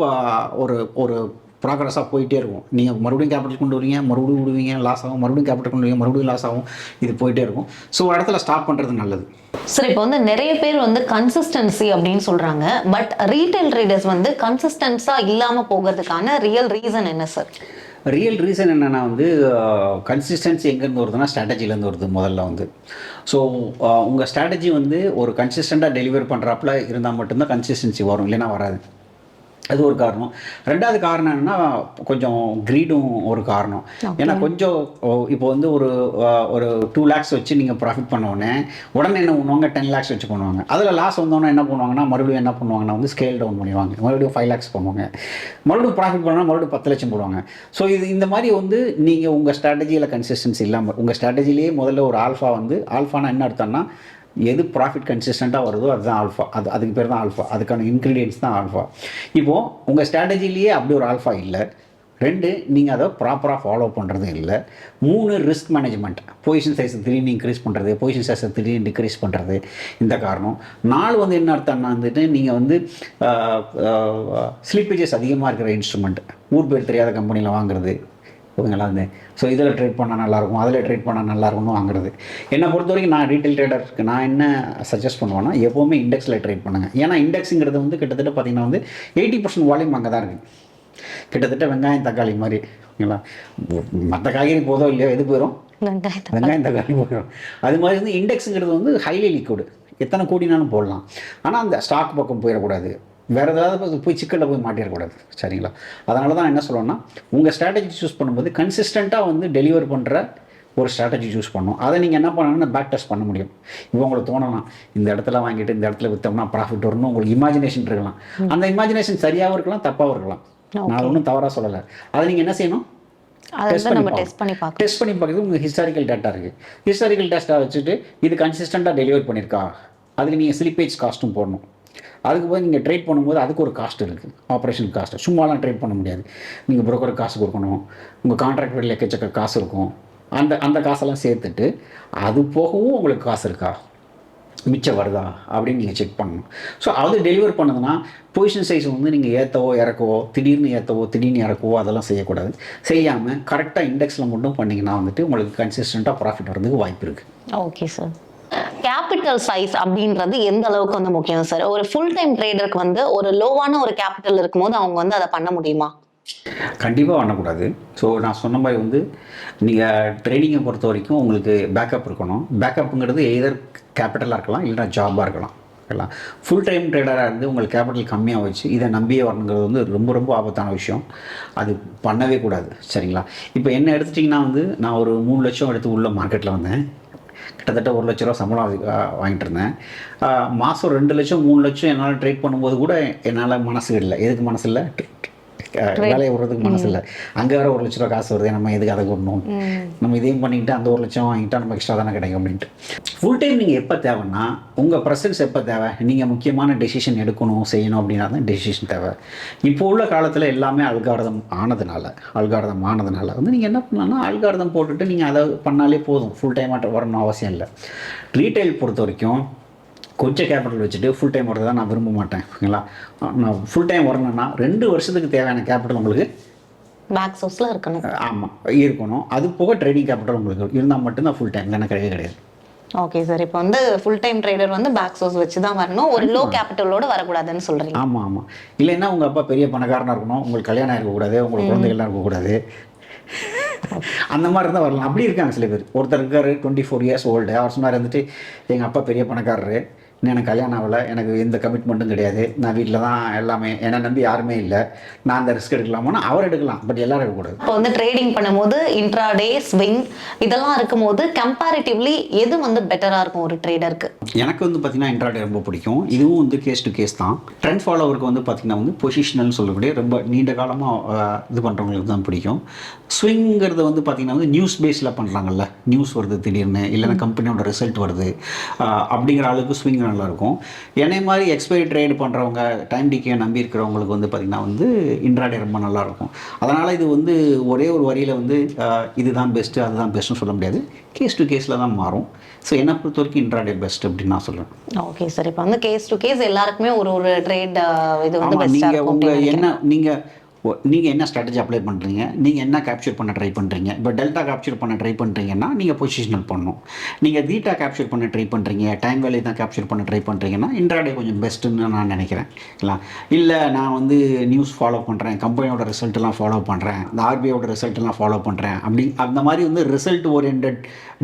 ஒரு ப்ராக்ரஸாக போயிட்டே இருக்கும். நீங்கள் மறுபடியும் கேபிட்டல் கொண்டு வருவீங்க, மறுபடியும் விடுவீங்க, லாஸ் ஆகும், மறுபடியும் கேபிட்டல் கொண்டு வருவீங்க, மறுபடியும் லாஸ் ஆகும், இது போயிட்டே இருக்கும். ஸோ ஒரு இடத்துல ஸ்டாப் பண்ணுறது நல்லது. சார் இப்போ வந்து நிறைய பேர் வந்து கன்சிஸ்டன்சி அப்படின்னு சொல்கிறாங்க, பட் ரீட்டைல் ட்ரேடர்ஸ் வந்து கன்சிஸ்டன்ஸாக இல்லாமல் போகிறதுக்கான ரியல் ரீசன் என்ன சார்? ரியல் ரீசன் என்னென்னா வந்து கன்சிஸ்டன்சி எங்கேருந்து வருதுன்னா ஸ்ட்ராட்டஜிலேருந்து வருது முதல்ல வந்து. ஸோ உங்கள் ஸ்ட்ராட்டஜி வந்து ஒரு கன்சிஸ்டண்ட்டாக டெலிவர் பண்ணுறாப்புல இருந்தால் மட்டும்தான் கன்சிஸ்டன்சி வரும், இல்லைன்னா வராது. அது ஒரு காரணம். ரெண்டாவது காரணம் என்னென்னா கொஞ்சம் க்ரீடும் ஒரு காரணம். ஏன்னா கொஞ்சம் இப்போ வந்து ஒரு 2 lakhs வச்சு நீங்கள் ப்ராஃபிட் பண்ணோடனே உடனே என்ன பண்ணுவாங்க, 10 lakhs வச்சு பண்ணுவாங்க. அதில் லாஸ் வந்தோன்னே என்ன பண்ணுவாங்கன்னா மறுபடியும் என்ன பண்ணுவாங்கன்னா வந்து ஸ்கேல் டவுன் பண்ணிடுவாங்க, மறுபடியும் 5 lakhs பண்ணுவாங்க, மறுபடியும் ப்ராஃபிட் பண்ணால் மறுபடியும் 10 லட்சம் போடுவாங்க. ஸோ இந்த மாதிரி வந்து நீங்கள் உங்கள் ஸ்ட்ராட்டஜியில் கன்சிஸ்டன்சி இல்லாமல் உங்கள் ஸ்ட்ராட்டஜிலேயே முதல்ல ஒரு ஆல்ஃபா வந்து ஆல்ஃபானா என்ன அர்த்தம்னா எது ப்ராஃபிட் கன்சிஸ்டண்ட்டாக வருதோ அதுதான் ஆல்ஃபா, அதுக்கு பேர் தான் ஆல்ஃபா, அதுக்கான இன்க்ரீடியன்ஸ் தான் ஆல்ஃபா. இப்போது உங்கள் ஸ்ட்ராட்டஜிலேயே அப்படி ஒரு ஆல்ஃபா இல்லை. 2 நீங்கள் அதை ப்ராப்பராக ஃபாலோ பண்ணுறது இல்லை. 3 ரிஸ்க் மேனேஜ்மெண்ட், பொசிஷன் சைஸை திடீர்னு இன்க்ரீஸ் பண்ணுறது, பொசிஷன் சைஸை திடீர்னு டிக்ரீஸ் பண்ணுறது, இந்த காரணம். 4 வந்து என்ன அர்த்தம்னா வந்துட்டு நீங்கள் வந்து ஸ்லிப்பேஜஸ் அதிகமாக இருக்கிற இன்ஸ்ட்ருமெண்ட், ஊர் பேர் தெரியாத கம்பெனியில் வாங்குறது, ஓகேங்களா? வந்து ஸோ இதில் ட்ரேட் பண்ணால் நல்லாயிருக்கும், அதில் ட்ரேட் பண்ணால் நல்லாயிருக்கும்னு வாங்குறது. என்னை பொறுத்த வரைக்கும் நான் ரீட்டைல் ட்ரேடருக்கு நான் என்ன சஜஸ்ட் பண்ணுவேன்னா எப்போவுமே இண்டெக்ஸில் ட்ரேட் பண்ணுங்கள். ஏன்னா இண்டெக்ஸுங்கிறது வந்து கிட்டத்தட்ட பார்த்திங்கன்னா வந்து 80% வால்யூம் அங்கே தான் இருக்குது. கிட்டத்தட்ட வெங்காயம் தக்காளி மாதிரி, ஓகேங்களா? மற்ற காய்கறி போதோ இல்லையோ எது போயிடும், வெங்காயம் தக்காளி போயிடும். அது மாதிரி வந்து இண்டெக்ஸுங்கிறது வந்து ஹைலி லிக்விடு, எத்தனை கோடினாலும் போடலாம். ஆனால் அந்த ஸ்டாக் பக்கம் போயிடக்கூடாது, வேறு ஏதாவது போய் சிக்கலில் போய் மாட்டிடக்கூடாது, சரிங்களா? அதனால தான் என்ன சொல்லுவேன்னா உங்கள் ஸ்ட்ராட்டஜி சூஸ் பண்ணும்போது கன்சிஸ்டண்ட்டாக வந்து டெலிவர் பண்ணுற ஒரு ஸ்ட்ராட்டஜி சூஸ் பண்ணணும். அதை நீங்கள் என்ன பண்ணணும்னா பேக் டெஸ்ட் பண்ண முடியும். இப்போ உங்களுக்கு தோணலாம் இந்த இடத்துல வாங்கிட்டு இந்த இடத்துல விற்றோம்னா ப்ராஃபிட் வரணும், உங்களுக்கு இமேஜினேஷன் இருக்கலாம். அந்த இமேஜினேஷன் சரியாகவும் இருக்கலாம், தப்பாகவும் இருக்கலாம். நான் ஒன்றும் தவறாக சொல்லலை. அதை நீங்கள் என்ன செய்யணும், டெஸ்ட் பண்ணி பார்க்குறது. உங்கள் ஹிஸ்டாரிக்கல் டேட்டா இருக்குது, ஹிஸ்டாரிக்கல் டேட்டா வச்சுட்டு இது கன்சிஸ்டண்ட்டாக டெலிவர் பண்ணியிருக்கா, அதுக்கு நீங்கள் ஸ்லிப்பேஜ் காஸ்ட்டும் போடணும். அதுக்கு போய் நீங்கள் ட்ரேட் பண்ணும்போது அதுக்கு ஒரு காஸ்ட் இருக்குது, ஆப்ரேஷன் காஸ்ட்டு. சும்மாலாம் ட்ரேட் பண்ண முடியாது, நீங்கள் புரோக்கர் காசு கொடுக்கணும், உங்கள் கான்ட்ராக்ட் வெளியில் எக்கச்சக்க காசு இருக்கும். அந்த காசெல்லாம் சேர்த்துட்டு அது போகவும் உங்களுக்கு காசு இருக்கா, மிச்சம் வருதா அப்படின்னு நீங்கள் செக் பண்ணணும். ஸோ அது டெலிவர் பண்ணதுன்னா பொசிஷன் சைஸ் வந்து நீங்கள் ஏற்றவோ இறக்கவோ, திடீர்னு ஏற்றவோ திடீர்னு இறக்கவோ அதெல்லாம் செய்யக்கூடாது. செய்யாமல் கரெக்டாக இண்டெக்ஸில் மட்டும் பண்ணிங்கன்னா வந்துட்டு உங்களுக்கு கன்சிஸ்டண்ட்டாக ப்ராஃபிட் வரதுக்கு வாய்ப்பு இருக்குது. Okay sir. கேபிட்டல் சைஸ் அப்படின்றது எந்த அளவுக்கு வந்து முக்கியம் சார்? ஒரு ஃபுல் டைம் ட்ரேடருக்கு வந்து ஒரு லோவான ஒரு கேபிட்டல் இருக்கும்போது அவங்க வந்து அதை பண்ண முடியுமா? கண்டிப்பாக பண்ணக்கூடாது. ஸோ நான் சொன்ன மாதிரி வந்து நீங்கள் ட்ரேடிங்கை பொறுத்த வரைக்கும் உங்களுக்கு பேக்கப் இருக்கணும். பேக்கப்புங்கிறது எய்தர் கேபிட்டலாக இருக்கலாம், இல்லைனா ஜாபாக இருக்கலாம். எல்லாம் ஃபுல் டைம் ட்ரேடராக இருந்து உங்களுக்கு கேபிட்டல் கம்மியாக வச்சு இதை நம்பியே வரணுங்கிறது வந்து ரொம்ப ரொம்ப ஆபத்தான விஷயம். அது பண்ணவே கூடாது, சரிங்களா? இப்போ என்ன எடுத்துட்டிங்கன்னா வந்து நான் ஒரு 3 லட்சம் எடுத்து உள்ள மார்க்கெட்டில் வந்தேன். கிட்டத்தட்ட 1 லட்ச ரூபா சம்பளம் வாங்கிட்டு இருந்தேன். மாதம் 2 லட்சம் 3 லட்சம் என்னால் ட்ரேட் பண்ணும்போது கூட என்னால் மனசு இல்லை. எதுக்கு மனசு இல்லை? வேலையை விடுறதுக்கு மனசு இல்லை. அங்கே வேறு 1 லட்ச ரூபா காசு வருது, நம்ம எதுக்கு அதை விடணும், நம்ம இதையும் பண்ணிக்கிட்டு அந்த 1 லட்சம் வாங்கிட்டா நம்ம எக்ஸ்ட்ரா தானே கிடைக்கும் அப்படின்ட்டு. ஃபுல் டைம் நீங்கள் எப்போ தேவைன்னா உங்கள் ப்ரெசன்ஸ் எப்போ தேவை, நீங்கள் முக்கியமான டெசிஷன் எடுக்கணும் செய்யணும் அப்படின்னா தான் டெசிஷன் தேவை. இப்போ உள்ள காலத்தில் எல்லாமே அல்காரதம் ஆனதுனால வந்து நீங்கள் என்ன பண்ணலாம்னா அல்காரதம் போட்டுட்டு நீங்கள் அதை பண்ணாலே போதும். ஃபுல் டைமாக வரணும் அவசியம் இல்லை. ரீட்டைல் பொறுத்த வரைக்கும் கொஞ்சம் கேபிட்டல் வச்சுட்டு ஃபுல் டைம் வரதை நான் விரும்ப மாட்டேன், ஓகேங்களா? நான் ஃபுல் டைம் வரணும்னா 2 வருஷத்துக்கு தேவையான கேபிட்டல் உங்களுக்கு பேக் சோர்ஸில் இருக்கணும். ஆமாம், இருக்கணும். அது போக ட்ரேடிங் கேபிட்டல் உங்களுக்கு இருந்தால் மட்டும்தான் ஃபுல் டைம், இல்லைன்னா கிடையாது. Okay sir. இப்போ வந்து ஃபுல் டைம் ட்ரேடர் வந்து பேக் சோர்ஸ் வச்சு தான் வரணும், ஒரு லோ கேபிட்டலோட வரக்கூடாதுன்னு சொல்கிறீங்க? ஆமாம். இல்லைன்னா உங்கள் அப்பா பெரிய பணக்காரனாக இருக்கணும், உங்களுக்கு கல்யாணம் இருக்கக்கூடாது, உங்களுக்கு குழந்தைகள்லாம் இருக்கக்கூடாது, அந்த மாதிரி இருந்தால் வரலாம். அப்படி இருக்காங்க சில பேர். ஒருத்தர் இருக்கார் 24 இயர்ஸ் ஓல்டு, அவர் சொன்னார் வந்துட்டு எங்கள் அப்பா பெரிய பணக்காரரு, எனக்கு கல்யாணம் ஆகலை, எனக்கு எந்த கமிட்மெண்ட்டும் கிடையாது, நான் வீட்டில் தான் எல்லாமே, என்னை நம்பி யாருமே இல்லை, நான் அந்த ரிஸ்க் எடுக்கலாமான்னா அவர் எடுக்கலாம், பட் எல்லாரும் எடுக்கக்கூடாது. இப்போ வந்து ட்ரேடிங் பண்ணும்போது இன்ட்ராடே ஸ்விங் இதெல்லாம் இருக்கும்போது கம்பேரிட்டிவ்லி எது வந்து பெட்டராக இருக்கும் ஒரு ட்ரேடருக்கு? எனக்கு வந்து பார்த்திங்கன்னா இன்ட்ராடே ரொம்ப பிடிக்கும். இதுவும் வந்து கேஸ் டு கேஸ் தான். ட்ரெண்ட் ஃபாலோவருக்கு வந்து பார்த்திங்கன்னா வந்து பொசிஷனல்னு சொல்லக்கூடிய ரொம்ப நீண்ட காலமாக இது பண்ணுறவங்களுக்கு தான் பிடிக்கும். ஸ்விங்கிறது வந்து பார்த்திங்கன்னா வந்து நியூஸ் பேஸில் பண்ணுறாங்கல்ல, நியூஸ் வருது திடீர்னு, இல்லைன்னா கம்பெனியோட ரிசல்ட் வருது, அப்படிங்கிற அளவுக்கு ஸ்விங் நல்லாயிருக்கும். என்னை மாதிரி எக்ஸ்பைரி ட்ரேட் பண்ணுறவங்க, டைம் டிகே நம்பி இருக்கிறவங்களுக்கு வந்து பார்த்திங்கன்னா வந்து இன்ட்ராடே ரொம்ப நல்லாயிருக்கும். அதனால் இது வந்து ஒரே ஒரு வரியில் வந்து இதுதான் பெஸ்ட்டு அதுதான் பெஸ்ட்டுன்னு சொல்ல முடியாது, கேஸ் டு கேஸில் தான் மாறும். ஸோ என்னை பொறுத்த வரைக்கும் இன்ட்ராடே பெஸ்ட் அப்படின்னு நான் சொல்லுவேன். Okay sir. இப்போ வந்து கேஸ் டு கேஸ் எல்லாருக்குமே ஒரு ஒரு ட்ரேட் இது வந்து நீங்கள் உங்கள் என்ன நீங்கள் என்ன ஸ்ட்ராட்டஜி அப்ளை பண்ணுறீங்க, நீங்கள் என்ன கேப்சர் பண்ண ட்ரை பண்ணுறீங்க. இப்போ டெல்டா கேப்சர் பண்ண ட்ரை பண்ணுறீங்கன்னா நீங்கள் பொசிஷனல் பண்ணணும். நீங்கள் தீட்டா கேப்சர் பண்ண ட்ரை பண்ணுறீங்க, டைம் வேல்யூ தான் கேப்சர் பண்ண ட்ரை பண்ணுறீங்கன்னா இன்ட்ராடே கொஞ்சம் பெஸ்ட்டுன்னு நான் நினைக்கிறேன். இல்லை நான் வந்து நியூஸ் ஃபாலோ பண்ணுறேன், கம்பெனியோட ரிசல்ட்டெல்லாம் ஃபாலோ பண்ணுறேன், இந்த ஆர்பிஐயோட ரிசல்ட்டெல்லாம் ஃபாலோ பண்ணுறேன், அப்படி அந்த மாதிரி வந்து result oriented,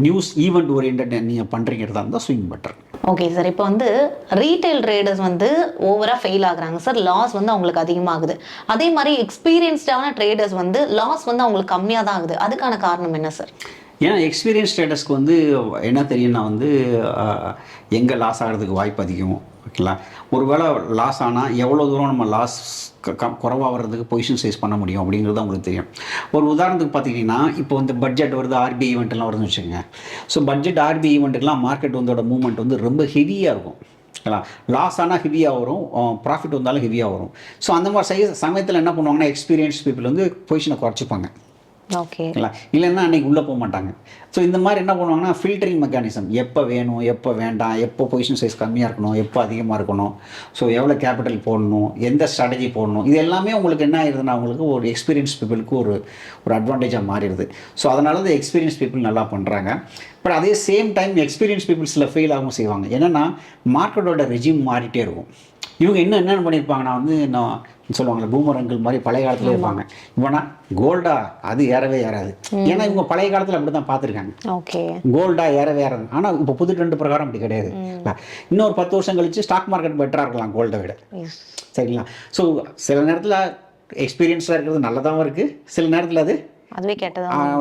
news event oriented நீங்கள் பண்ணுறீங்கிறதா இருந்தால் ஸ்விங் பெட்டர். Okay sir. இப்போ வந்து ரீட்டைல் ட்ரேடர்ஸ் வந்து ஓவராக ஃபெயில் ஆகுறாங்க சார், லாஸ் வந்து அவங்களுக்கு அதிகமாகுது. அதே மாதிரி எக்ஸ்பீரியன்ஸ்டான ட்ரேடர்ஸ் வந்து லாஸ் வந்து அவங்களுக்கு கம்மியாக தான் ஆகுது. அதுக்கான காரணம் என்ன சார்? ஏன்னா எக்ஸ்பீரியன்ஸ் ட்ரேடர்ஸ்க்கு வந்து என்ன தெரியும்னா வந்து எங்கே லாஸ் ஆகிறதுக்கு வாய்ப்பு அதிகம். ஓகேங்களா, ஒரு வேளை லாஸ் ஆனால் எவ்வளோ தூரம் நம்ம லாஸ் குறைவாக வர்றதுக்கு பொசிஷன் சைஸ் பண்ண முடியும் அப்படிங்கிறது அவங்களுக்கு தெரியும். ஒரு உதாரணத்துக்கு பார்த்தீங்கன்னா இப்போ வந்து பட்ஜெட் வருது, ஆர்பிஐ ஈவெண்ட்லாம் வருதுன்னு வச்சுக்கோங்க. ஸோ பட்ஜெட் ஆர்பிஐ ஈவெண்ட்டுக்கெலாம் மார்க்கெட் வந்தோட மூவ்மெண்ட் வந்து ரொம்ப ஹெவியாக இருக்கும். லாஸ் ஆனால் ஹெவியாக வரும், ப்ராஃபிட் வந்தாலும் ஹெவியாக வரும். ஸோ அந்த மாதிரி சமயத்தில் என்ன பண்ணுவாங்கன்னா எக்ஸ்பீரியன்ஸ் பீப்புள் வந்து பொசிஷனை குறைச்சிப்பாங்க. ஓகேங்களா, இல்லைன்னா அன்றைக்கி உள்ளே போக மாட்டாங்க. ஸோ இந்த மாதிரி என்ன பண்ணுவாங்கன்னா ஃபில்டரிங் மெக்கானிசம், எப்போ வேணும் எப்போ வேண்டாம், எப்போ பொசிஷன் சைஸ் கம்மியாக இருக்கணும் எப்போ அதிகமாக இருக்கணும், ஸோ எவ்வளோ கேபிட்டல் போடணும், எந்த ஸ்ட்ராட்டஜி போடணும், இது எல்லாமே உங்களுக்கு என்ன ஆயிடுதுன்னா உங்களுக்கு ஒரு எக்ஸ்பீரியன்ஸ் பீப்புளுக்கு ஒரு அட்வான்டேஜாக மாறிடுது. ஸோ அதனால தான் எக்ஸ்பீரியன்ஸ் பீப்புள் நல்லா பண்ணுறாங்க. பட் அதே சேம் டைம் எக்ஸ்பீரியன்ஸ் பீப்புள்ஸில் ஃபெயில் ஆகவும் செய்வாங்க. என்னென்னா மார்க்கெட்டோட ரெஜிம் மாறிட்டே இருக்கும். இவங்க என்னென்ன பண்ணியிருப்பாங்கன்னா வந்து நான் சொல்லுவாங்களே பூமர் அங்கிள் மாதிரி பழைய காலத்துல இருப்பாங்க. இவனா கோல்டா அது ஏறவே ஏறாது. ஏன்னா இவங்க பழைய காலத்தில் அப்படி தான் பார்த்துருக்காங்க. கோல்டா ஏறவே ஏறாது. ஆனால் இப்போ புது ட்ரெண்ட் பிரகாரம் அப்படி கிடையாது. இன்னொரு 10 வருஷம் கழிச்சு ஸ்டாக் மார்க்கெட் பெட்டராக இருக்கலாம் கோல்டை விட. சரிங்களா, ஸோ சில நேரத்தில் எக்ஸ்பீரியன்ஸாக இருக்கிறது நல்லதாகவும் இருக்குது, சில நேரத்தில் அதுவே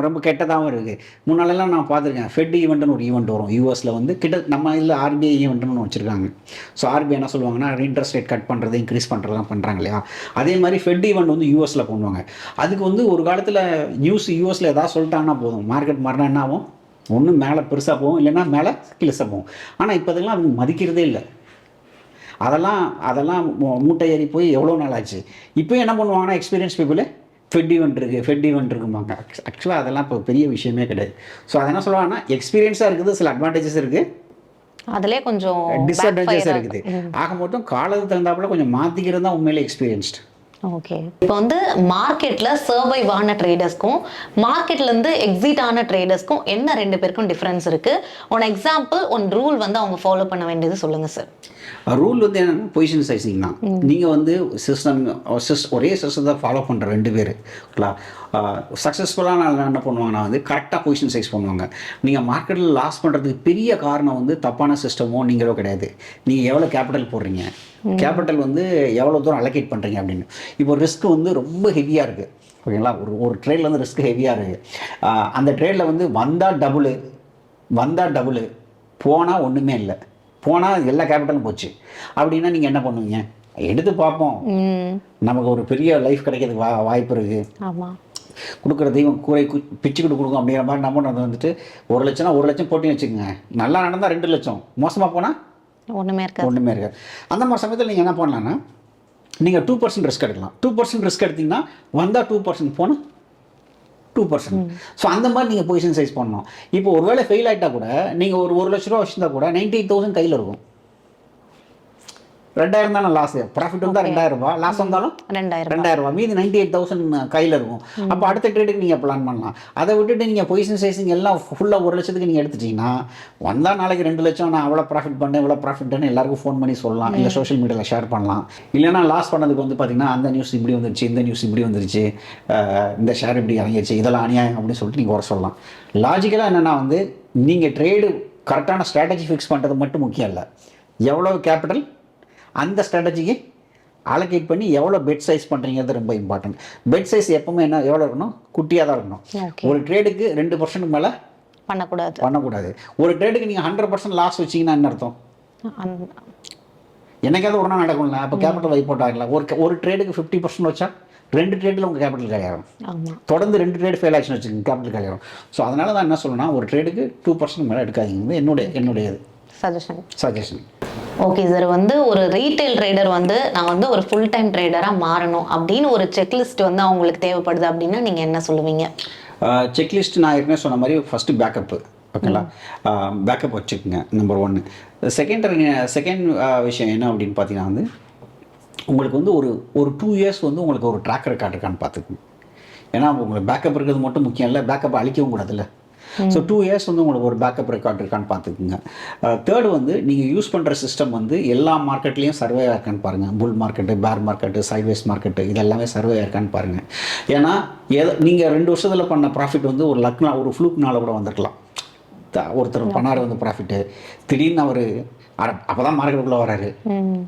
ரொம்ப கெட்டதாகவும் இருக்குது. முன்னாலெல்லாம் நான் பார்த்துருக்கேன், ஃபெட் ஈவெண்ட்னு ஒரு ஈவெண்ட் வரும் யூஎஸில் வந்து நம்ம இதில் ஆர்பிஐ ஈவெண்ட்னு ஒன்று வச்சுருக்காங்க. ஸோ ஆர்பிஐ என்ன சொல்லுவாங்கன்னா இன்ட்ரெஸ்ட் ரேட் கட் பண்ணுறது இன்க்ரீஸ் பண்ணுறதுலாம் பண்ணுறாங்க இல்லையா, அதே மாதிரி ஃபெட் ஈவெண்ட் வந்து யூஎஸில் பண்ணுவாங்க. அதுக்கு வந்து ஒரு காலத்தில் நியூஸ் யூஎஸில் ஏதாவது சொல்லிட்டாங்கன்னா போதும், மார்க்கெட் மாறினா என்ன ஆகும், ஒன்று மேலே பெருசாக போகும் இல்லைன்னா மேலே கிளிஸாக போகும். ஆனால் இப்போ அதெல்லாம் அவங்க மதிக்கிறதே இல்லை. அதெல்லாம் மூட்டை ஏறி போய் எவ்வளோ நாள் ஆச்சு. இப்போ என்ன பண்ணுவாங்கன்னா எக்ஸ்பீரியன்ஸ் பீப்புளு ஃபெட் ஈவெண்ட் இருக்குமாங்க. ஆக்சுவலாக அதெல்லாம் இப்போ பெரிய விஷயமே கிடையாது. ஸோ அதை என்ன சொல்லுவாங்கன்னா எக்ஸ்பீரியன்ஸாக இருக்குது, சில அட்வான்டேஜஸ் இருக்குது, அதிலே கொஞ்சம் டிஸ்அட்வான்டேஜஸ் இருக்குது. ஆக மொத்தம் காலத்துக்கு தகுந்தாப்புல கொஞ்சம் மாற்றிக்கிறது தான் உண்மையிலே எக்ஸ்பீரியன்ஸ்டு. ஓகே, இப்போ வந்து மார்க்கெட்டில் சர்வைவ் ஆன ட்ரேடர்ஸ்க்கும் மார்க்கெட்லேருந்து எக்ஸிட் ஆன ட்ரேடர்ஸ்க்கும் என்ன 2 பேருக்கும் டிஃப்ரென்ஸ் இருக்குது? ஒன் எக்ஸாம்பிள், ஒன் ரூல் வந்து அவங்க ஃபாலோ பண்ண வேண்டியது சொல்லுங்கள் சார். ரூல் வந்து என்னென்னா பொசிஷன் சைஸிங் தான். நீங்கள் வந்து ஒரே சிஸ்டம் தான் ஃபாலோ பண்ணுற 2 பேர் சக்ஸஸ்ஃபுல்லாக என்ன பண்ணுவாங்கன்னா வந்து கரெக்டாக பொசிஷன் சைஸ் பண்ணுவாங்க. நீங்கள் மார்க்கெட்டில் லாஸ் பண்ணுறதுக்கு பெரிய காரணம் வந்து தப்பான சிஸ்டமோ நீங்களோ கிடையாது, நீங்கள் எவ்வளோ கேபிட்டல் போடுறீங்க, கேபிட்டல் வந்து எவ்வளோ தூரம் அலோகேட் பண்ணுறீங்க அப்படின்னு. இப்போ ரிஸ்க் வந்து ரொம்ப ஹெவியாக இருக்குது. ஓகேங்களா, ஒரு ட்ரேடில் வந்து ரிஸ்க் ஹெவியாக இருக்குது. அந்த ட்ரேடில் வந்து வந்தால் டபுளு போனால் ஒன்றுமே இல்லை, போனால் எல்லா கேபிட்டலும் போச்சு அப்படின்னா நீங்கள் என்ன பண்ணுவீங்க? எடுத்து பார்ப்போம், நமக்கு ஒரு பெரிய லைஃப் கிடைக்கிறதுக்கு வாய்ப்பு இருக்குது, கொடுக்குற தெய்வம் கூரை பிச்சுக்கிட்டு கொடுக்கும் அப்படிங்கிற மாதிரி நம்ம வந்துட்டு 1 லட்சம்னா 1 லட்சம் போட்டின்னு வச்சுக்கோங்க, நல்லா நடந்தால் 2 லட்சம், மோசமாக போனால் ஒன்றுமே இருக்காது. அந்த மாதிரி சமயத்தில் நீங்கள் என்ன பண்ணலான்னா நீங்கள் 2% ரிஸ்க் எடுக்கலாம். 2% ரிஸ்க் எடுத்திங்கன்னா வந்தால் 2%, போனால் 2%. ஸோ அந்த மாதிரி நீங்கள் பொசிஷன் சைஸ் பண்ணணும். இப்போ ஒரு வேளை ஃபெயில் ஆகிட்டா கூட நீங்கள் ஒரு 1 லட்ச ரூபா வச்சுருந்தா கூட 98,000 கையில் இருக்கும். 2,000 தானே லாஸ், ப்ராஃபிட் வந்தால் 2,000 ரூபாய், லாஸ் வந்தாலும் 2,000 ரூபாய், மீதி 98,000 கையில் இருக்கும். அப்போ அடுத்த ட்ரேடுக்கு நீங்கள் பிளான் பண்ணலாம். அதை விட்டுட்டு நீங்கள் பொசிஷன் சைஸிங் எல்லாம் ஃபுல்லாக 1 லட்சத்துக்கு நீங்கள் எடுத்துட்டிங்கன்னா வந்தால் நாளைக்கு 2 லட்சம் நான் அவ்வளோ ப்ராஃபிட் பண்ணேன் இவ்வளோ ப்ராஃபிட்னு எல்லாருக்கும் ஃபோன் பண்ணி சொல்லலாம், இல்லை சோஷியல் மீடியாவில் ஷேர் பண்ணலாம். இல்லைனா லாஸ் பண்ணதுக்கு வந்து பார்த்திங்கன்னா அந்த நியூஸ் இப்படி வந்துருச்சு, இந்த நியூஸ் இப்படி வந்துருச்சு, இந்த ஷேர் இப்படி இறங்கிடுச்சு, இதெல்லாம் அநியாயம் அப்படின்னு சொல்லிட்டு நீங்கள் வர சொல்லலாம். லாஜிக்கலாக என்னென்னா வந்து நீங்கள் ட்ரேடு கரெக்டான ஸ்ட்ராட்டஜி ஃபிக்ஸ் பண்ணுறது மட்டும் முக்கியம் இல்லை, எவ்வளோ கேபிட்டல், அந்த ஸ்ட்ராட்டஜிக்கு அலோகேட் பண்ணி எவ்வளோ பெட் சைஸ் பண்ணுறீங்கிறது ரொம்ப இம்பார்ட்டன்ட். பெட் சைஸ் எப்பவுமே எவ்வளோ இருக்கணும், குட்டியாக தான் இருக்கணும். ஒரு ட்ரேடுக்கு 2% மேலே பண்ணக்கூடாது. ஒரு ட்ரேடுக்கு நீங்கள் 100% லாஸ் வச்சிங்கன்னா என்ன அர்த்தம்? என்னைக்காவது ஒரு நாள் நடக்கும்ல, அப்போ கேபிட்டல் வைப் அவுட் ஆகலாம். ஒரு ட்ரேடுக்கு 50% வச்சா 2 ட்ரேடில் உங்கள் கேபிட்டல் காலியாகும். தொடர்ந்து 2 ட்ரேடு ஃபெயில் ஆச்சுன்னு வச்சுக்கோங்க, கேபிட்டல் காலியாகும். ஸோ அதனால தான் என்ன சொல்லணும்னா, ஒரு ட்ரேடுக்கு 2% மேலே எடுக்காதீங்க. என்னுடைய சஜஷன். ஓகே சார், வந்து ஒரு ரீட்டைல் ட்ரேடர் வந்து நான் வந்து ஒரு ஃபுல் டைம் ட்ரேடராக மாறணும் அப்படின்னு ஒரு செக்லிஸ்ட் வந்து அவங்களுக்கு தேவைப்படுது அப்படின்னா நீங்கள் என்ன சொல்லுவீங்க? செக்லிஸ்ட் நான் ஏற்கனவே சொன்ன மாதிரி ஃபஸ்ட்டு பேக்கப்பு, ஓகேங்களா? பேக்கப் வச்சுக்கோங்க, நம்பர் 1. செகண்ட் விஷயம் என்ன அப்படின்னு பார்த்தீங்கன்னா வந்து, உங்களுக்கு வந்து ஒரு 2 இயர்ஸ் வந்து உங்களுக்கு ஒரு ட்ராக் ரெக்கார்ட் இருக்கான்னு பார்த்துக்குங்க. ஏன்னா உங்களுக்கு பேக்கப் இருக்கிறது மட்டும் முக்கியம் இல்லை, பேக்கப் அழிக்கவும் கூடாதுல்ல. ஸோ 2 இயர்ஸ் வந்து உங்களுக்கு ஒரு பேக்கப் ரெக்கார்ட் இருக்கான்னு பார்த்துக்குங்க. தேர்டு வந்து நீங்கள் யூஸ் பண்ணுற சிஸ்டம் வந்து எல்லா மார்க்கெட்லேயும் சர்வே இருக்கான்னு பாருங்கள். புல் மார்க்கெட்டு, பேர் மார்க்கெட்டு, சைட்வேஸ் மார்க்கெட்டு, இதெல்லாமே சர்வே இருக்கான்னு பாருங்கள். ஏன்னா நீங்கள் 2 வருஷத்தில் பண்ண ப்ராஃபிட் வந்து ஒரு ஒரு ஃப்ளூக்னால கூட வந்திருக்கலாம். ஒருத்தர் பண்ணார் வந்து ப்ராஃபிட்டு, திடீர்னு அவர் அப்போ தான் மார்க்கெட்டுக்குள்ளே வராரு.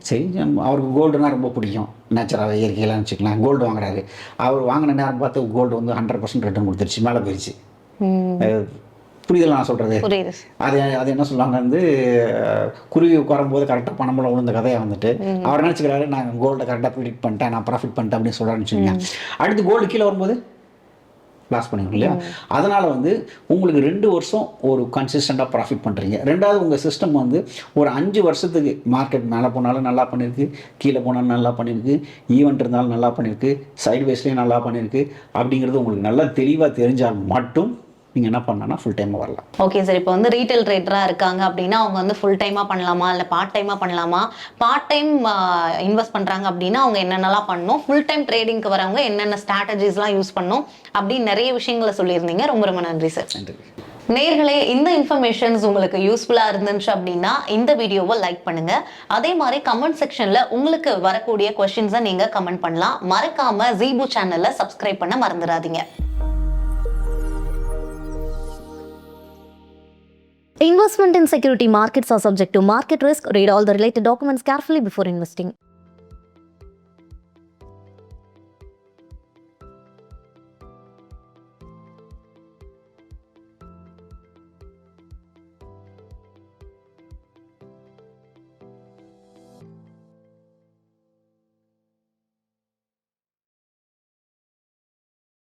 சரி, அவருக்கு கோல்டுனா ரொம்ப பிடிக்கும், நேச்சுராக இயற்கையெல்லாம் வச்சுக்கலாம். கோல்டு வாங்குறாரு. அவர் வாங்கின நேரம் பார்த்து கோல்டு வந்து 100% ரிட்டர்ன் கொடுத்துருச்சு, மேலே போயிடுச்சு. புரியுதுல நான் சொல்கிறது? அது என்ன சொல்லுவாங்க வந்து, குருவி உட்காரும்போது கரெக்டாக பணமெல்லாம் விழுந்த கதையை வந்துட்டு அவர் நினச்சிக்கிறாரு நான் கோல்டை கரெக்டாக ப்ரிடிக்ட் பண்ணிட்டேன், நான் ப்ராஃபிட் பண்ணிட்டேன் அப்படின்னு சொல்கிறான்னு வச்சுக்கோங்க. அடுத்து கோல்டு கீழே வரும்போது லாஸ் பண்ணிடும் இல்லையா? அதனால் வந்து உங்களுக்கு 2 வருஷம் ஒரு கன்சிஸ்டண்ட்டாக ப்ராஃபிட் பண்ணுறீங்க. ரெண்டாவது, உங்கள் சிஸ்டம் வந்து ஒரு 5 வருஷத்துக்கு மார்க்கெட் மேலே போனாலும் நல்லா பண்ணியிருக்கு, கீழே போனாலும் நல்லா பண்ணியிருக்கு, ஈவெண்ட் இருந்தாலும் நல்லா பண்ணியிருக்கு, சைட்வேஸ்லேயும் நல்லா பண்ணியிருக்கு அப்படிங்கிறது உங்களுக்கு நல்லா தெளிவாக தெரிஞ்சால் மட்டும் நீங்கள் என்ன பண்ணனா ஃபுல் டைமாக வரலாம். ஓகே சார், இப்போ வந்து ரீட்டைல் ட்ரேடராக இருக்காங்க அப்படின்னா அவங்க வந்து ஃபுல் டைமாக பண்ணலாமா இல்லை பார்ட் டைமாக பண்ணலாமா? பார்ட் டைம் இன்வெஸ்ட் பண்ணுறாங்க அப்படின்னா அவங்க என்னென்னலாம் பண்ணணும், ஃபுல் டைம் ட்ரேடிங்க்கு வரவங்க என்னென்ன ஸ்ட்ராட்டஜிஸ்லாம் யூஸ் பண்ணணும் அப்படின்னு நிறைய விஷயங்களை சொல்லியிருந்தீங்க. ரொம்ப ரொம்ப நன்றி சார். நன்றி நேர்களே, இந்த இன்ஃபர்மேஷன்ஸ் உங்களுக்கு யூஸ்ஃபுல்லாக இருந்துச்சு அப்படின்னா இந்த வீடியோவை லைக் பண்ணுங்க. அதே மாதிரி கமெண்ட் செக்ஷனில் உங்களுக்கு வரக்கூடிய கொஸ்டின்ஸை நீங்கள் கமெண்ட் பண்ணலாம். மறக்காம ஜீபு சேனலை சப்ஸ்கிரைப் பண்ண மறந்துடாதீங்க. Investment in security markets are subject to market risk. Read all the related documents carefully before investing.